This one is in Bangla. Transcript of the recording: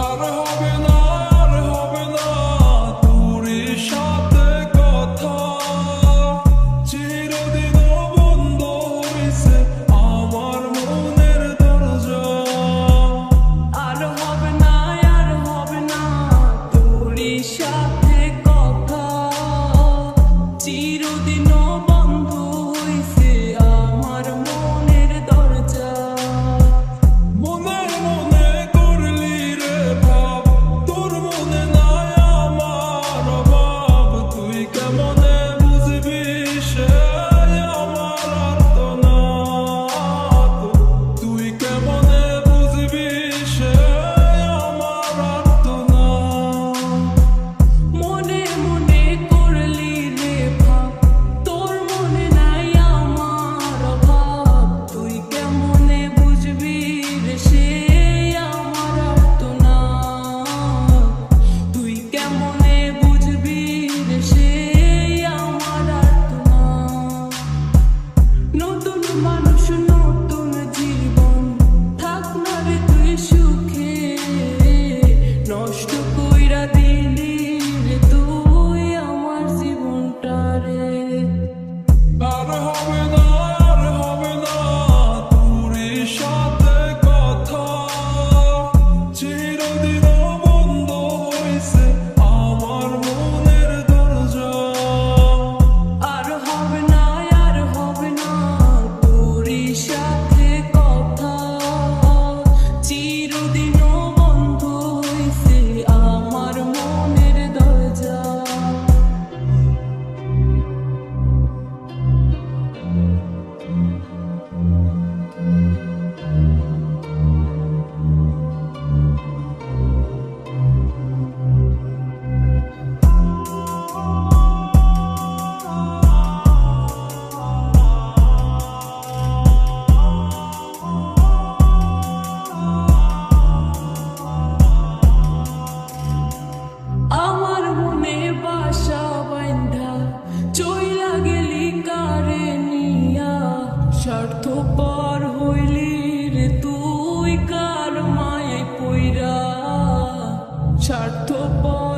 আর হবে না, আর হবে না তোর সাথে কথা। চিরদিন বন্ধ হইছে আমার মনের দরজা। আর হবে না, আর হবে না তোর সাথে কথা। চিরদিন বন্ধ হইছে আমার মনের দরজা। মনে মনে করলি রে ভাব, তোর মনে নাই আমার অভাব। তুই কেমনে বুঝবি সে আমার আর্তনাদ। তুই কেমনে বুঝবি সে আমার আর্তনাদ। মনে মনে করলি রে ভাব, তোর মনে নাই আমার অভাব। তুই কেমনে বুঝবি রে সে আমার আর্তনাদ। তুই কেমনে বুঝবি রে সে আমার আর্তনাদ। নতুন মানুষ নতুন জীবন, থাক না রে তুই সুখে। নষ্ট কইরা দিলি রে তুই আমার জীবনটা রে। আর হবে না, আর হবে না তোর সাথে কথা। চিরদিন বন্ধ হইছে আমার মনের দরজা। আর হবে না, আর হবে না তোর সাথে কথা। চিরদিন বন্ধ হইছে আমার মনের দরজা। আমার মনে বাসা বাইন্ধা চইলা গেলি কারে নিয়া। স্বার্থপর হইলি রে তুই কার মায়ায় পইরা। স্বার্থপর